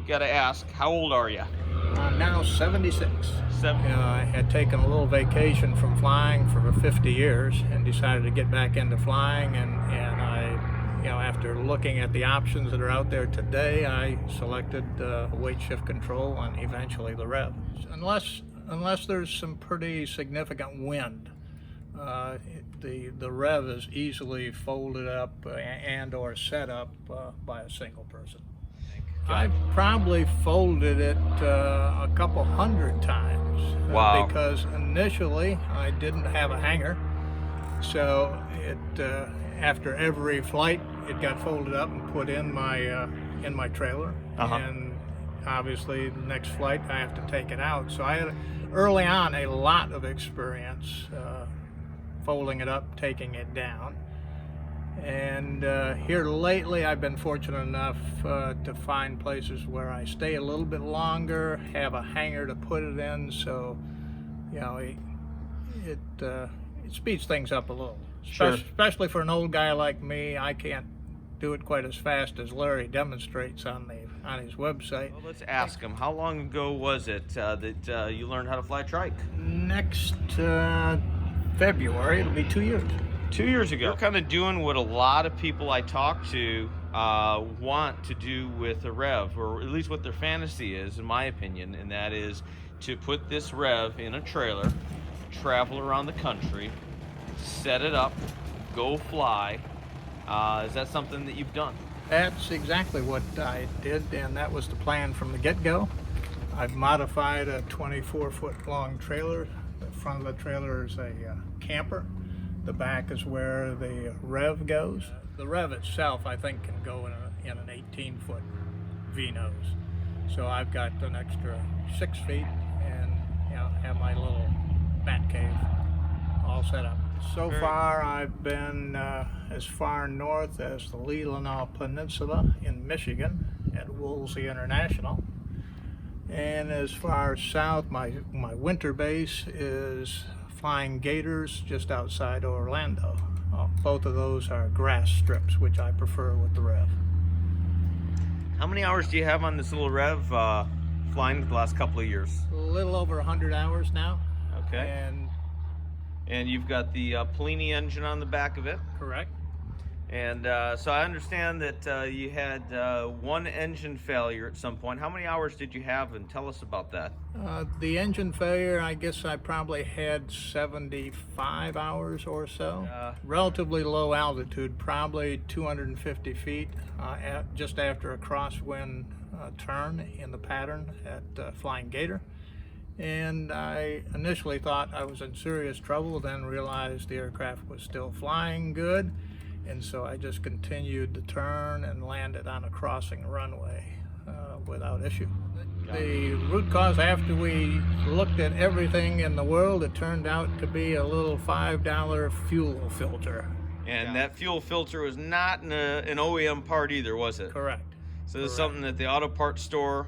got to ask, how old are you? I'm now 76. I had taken a little vacation from flying for 50 years and decided to get back into flying, and after looking at the options that are out there today, I selected weight shift control and eventually the REV. Unless there's some pretty significant wind, the REV is easily folded up and or set up by a single person. I've probably folded it a couple hundred times. Wow. Because initially I didn't have a hanger, so after every flight it got folded up and put in my trailer, and obviously the next flight I have to take it out. So I had early on a lot of experience folding it up, taking it down. And here lately I've been fortunate enough to find places where I stay a little bit longer, have a hanger to put it in, so it speeds things up a little. Sure. Especially for an old guy like me. I can't do it quite as fast as Larry demonstrates on his website. Well, let's ask him, how long ago was it that you learned how to fly trike? Next February, it'll be 2 years. 2 years ago. You're kind of doing what a lot of people I talk to want to do with a REV, or at least what their fantasy is, in my opinion, and that is to put this REV in a trailer, travel around the country, set it up, go fly. Is that something that you've done? That's exactly what I did, and that was the plan from the get-go. I've modified a 24-foot long trailer. The front of the trailer is a camper. The back is where the REV goes. The REV itself, I think, can go in an 18-foot V-nose. So I've got an extra 6 feet and have my little bat cave all set up. So far, I've been as far north as the Leelanau Peninsula in Michigan at Woolsey International. And as far south, my winter base is Flying Gators just outside Orlando. Both of those are grass strips, which I prefer with the REV. How many hours do you have on this little REV flying the last couple of years? A little over 100 hours now. Okay. And you've got the Polini engine on the back of it. Correct. And so I understand that you had one engine failure at some point. How many hours did you have, and tell us about that? The engine failure, I guess I probably had 75 hours or so. Relatively low altitude, probably 250 feet, just after a crosswind turn in the pattern at Flying Gator. And I initially thought I was in serious trouble, then realized the aircraft was still flying good, and so I just continued to turn and landed on a crossing runway without issue. The root cause, after we looked at everything in the world, it turned out to be a little $5 fuel filter. And that fuel filter was not an OEM part either, was it? Correct. So this is something that the auto parts store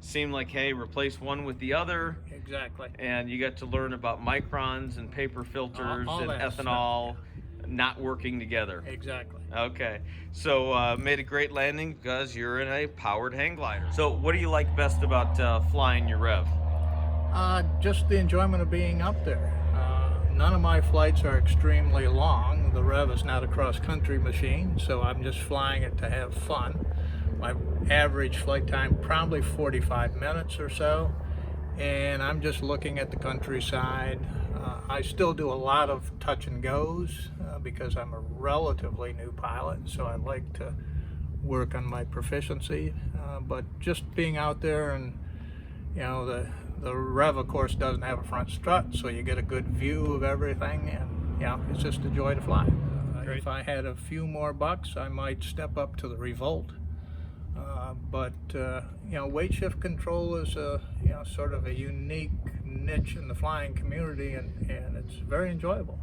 seemed like, hey, replace one with the other. Exactly. And you got to learn about microns and paper filters all and that ethanol stuff, not working together. Exactly. Okay. So made a great landing because you're in a powered hang glider. So what do you like best about flying your REV? Just the enjoyment of being up there. None of my flights are extremely long. The REV is not a cross-country machine, so I'm just flying it to have fun. My average flight time probably 45 minutes or so, and I'm just looking at the countryside. I still do a lot of touch and goes because I'm a relatively new pilot, so I like to work on my proficiency. But just being out there, and the REV of course doesn't have a front strut, so you get a good view of everything, and it's just a joy to fly. If I had a few more bucks, I might step up to the Revolt. But weight shift control is sort of a unique niche in the flying community, and it's very enjoyable.